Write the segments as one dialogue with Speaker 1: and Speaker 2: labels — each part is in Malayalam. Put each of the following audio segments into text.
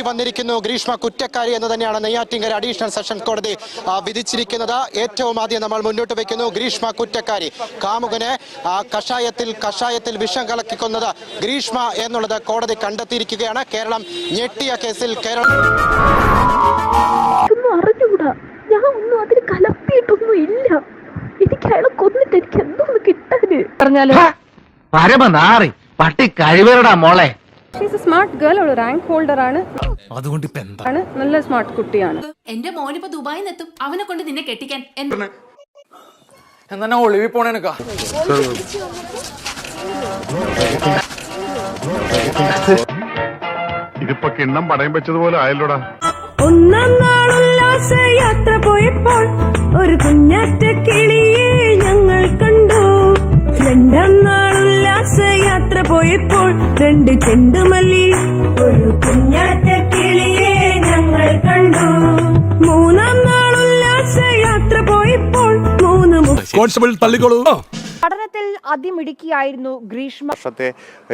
Speaker 1: വന്നിരിക്കുന്നു. ഗ്രീഷ്മ കുറ്റക്കാരി എന്ന് തന്നെയാണ് നെയ്യാറ്റിൻകര അഡീഷണൽ സെഷൻസ് കോടതി വിധിച്ചിരിക്കുന്നത്. ഏറ്റവും ആദ്യം നമ്മൾ മുന്നോട്ട് വെക്കുന്നു, ഗ്രീഷ്മ കുറ്റക്കാരി. കാമുകനെ കഷായത്തിൽ വിഷം കലക്കിക്കൊന്നത് ഗ്രീഷ്മ എന്നുള്ളത് കോടതി കണ്ടെത്തിയിരിക്കുകയാണ്. കേരളം ഞെട്ടിയ കേസിൽ
Speaker 2: അറിഞ്ഞുകൂടാ, ഞാൻ ഒന്നും അതിൽ കലർത്തിയിട്ടൊന്നും ഇല്ല. എനിക്ക് അയാളെ കൊന്നിട്ട് എനിക്ക് എന്തോന്ന് കിട്ടാന് പറഞ്ഞാല്
Speaker 3: പരമനാറി പട്ടി കഴിവേറടാ മോളെ.
Speaker 2: സ്മാർട്ട് ഗേൾ, അവള് റാങ്ക് ഹോൾഡർ ആണ്.
Speaker 3: അതുകൊണ്ട്
Speaker 2: നല്ല സ്മാർട്ട് കുട്ടിയാണ്.
Speaker 4: എന്റെ മോനിപ്പോ ദുബായിൽ എത്തും, അവനെ കൊണ്ട് നിന്നെ കെട്ടിക്കാൻ.
Speaker 3: എന്നാ ഒളിവി പോണേനക്കാ
Speaker 5: ഇതിപ്പോ കിണ്ണം പടയം വെച്ചതുപോലെ ആയല്ലോടാ.
Speaker 6: ഒന്നാം നാളുല്ലാസ യാത്ര പോയപ്പോൾ ഒരു കുഞ്ഞാറ്റ കിളിയെ ഞങ്ങൾ കണ്ടു. രണ്ടാം നാളുല്ലാസ യാത്ര പോയപ്പോൾ രണ്ട് ചെണ്ടുമല്ലി ഒരു കുഞ്ഞാറ്റ കിളിയെ ഞങ്ങൾ കണ്ടു. മൂന്നാം നാളുല്ലാസ യാത്ര പോയപ്പോൾ
Speaker 7: കോൺസ്റ്റബിൾ തള്ളിക്കോളൂ.
Speaker 2: പഠനത്തിൽ അതിമിടുക്കിയായിരുന്നു ഗ്രീഷ്മ.
Speaker 8: വർഷത്തെ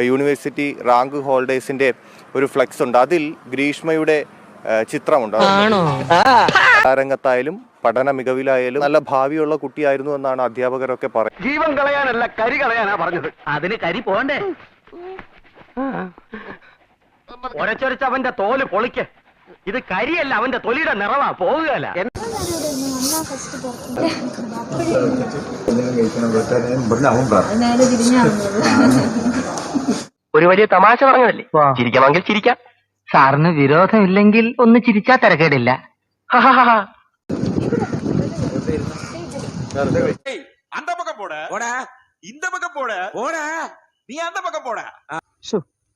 Speaker 8: യൂണിവേഴ്സിറ്റി റാങ്ക് ഹോൾഡേഴ്സിന്റെ ഒരു ഫ്ലെക്സ് ഉണ്ട്. അതിൽ ഗ്രീഷ്മയുടെ ചിത്രമുണ്ട്. രംഗത്തായാലും പഠന മികവിലായാലും നല്ല ഭാവിയുള്ള കുട്ടിയായിരുന്നു എന്നാണ് അധ്യാപകരൊക്കെ പറയുന്നത്.
Speaker 3: ജീവൻ കളയാനല്ല കരി കളയാനാ പറഞ്ഞത്. അതിന് കരി പോണ്ടേ? ഒരച്ചൊരച്ച് അവന്റെ തോല് പൊളിക്ക്. ഇത് കരിയല്ല, അവന്റെ തൊലിയുടെ നിറവാ. പോകുകയല്ല. ഒരു വലിയ തമാശ പറഞ്ഞതല്ലേ, ചിരിക്കണമെങ്കിൽ ചിരിക്കാം. സാറിന് വിരോധമില്ലെങ്കിൽ ഒന്ന് ചിരിച്ചാ തിരക്കേടില്ല.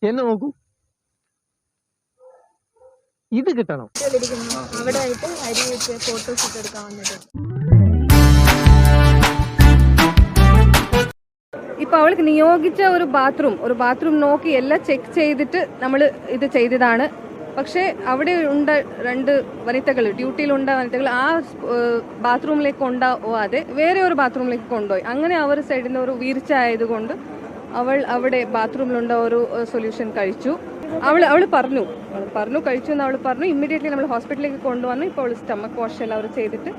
Speaker 9: എന്ന് നോക്കൂ, ഇത് കിട്ടണം.
Speaker 2: അവിടെ ആയിട്ട് അരി വെച്ച് ഫോട്ടോസ് എടുക്കാൻ വന്നത്. ഇപ്പൊ അവൾക്ക് നിയോഗിച്ച ഒരു ബാത്റൂം നോക്കി എല്ലാം ചെക്ക് ചെയ്തിട്ട് നമ്മൾ ഇത് ചെയ്തതാണ്. പക്ഷേ അവിടെ ഉണ്ട രണ്ട് വനിതകൾ, ഡ്യൂട്ടിയിലുണ്ട വനിതകൾ ആ ബാത്റൂമിലേക്ക് കൊണ്ടുപോവാതെ വേറെ ഒരു ബാത്റൂമിലേക്ക് കൊണ്ടുപോയി. അങ്ങനെ അവർ സൈഡിൽ നിന്ന് ഒരു വീഴ്ച ആയതുകൊണ്ട് അവൾ അവിടെ ബാത്റൂമിലുണ്ട ഒരു സൊല്യൂഷൻ കഴിച്ചു. അവൾ പറഞ്ഞു കഴിച്ചു എന്ന് അവൾ പറഞ്ഞു. ഇമ്മീഡിയറ്റ്ലി നമ്മൾ ഹോസ്പിറ്റലിലേക്ക് കൊണ്ടുവന്നു. ഇപ്പോൾ അവൾ സ്റ്റമക്ക് വാഷ് എല്ലാം അവർ ചെയ്തിട്ട്.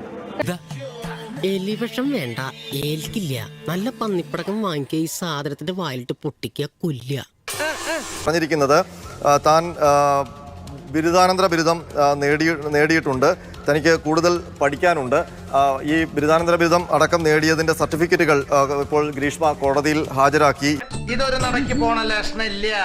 Speaker 10: എലിവിഷം വേണ്ട, ഏൽക്കില്ല. നല്ല പന്നിപ്പടക്കം വാങ്ങിക്കുക, ഈ സാധനത്തിന്റെ വായിലിട്ട് പൊട്ടിക്കുക, കൊല്ലുക.
Speaker 8: പറഞ്ഞിരിക്കുന്നത് താൻ ബിരുദാനന്തര ബിരുദം നേടിയിട്ടുണ്ട്. തനിക്ക് കൂടുതൽ പഠിക്കാനുണ്ട്. ഈ ബിരുദാനന്തര ബിരുദം അടക്കം നേടിയതിന്റെ സർട്ടിഫിക്കറ്റുകൾ ഇപ്പോൾ ഗ്രീഷ്മ കോടതിയിൽ ഹാജരാക്കി.
Speaker 3: ഇതൊരു നടക്ക് പോണ ലക്ഷണില്ല.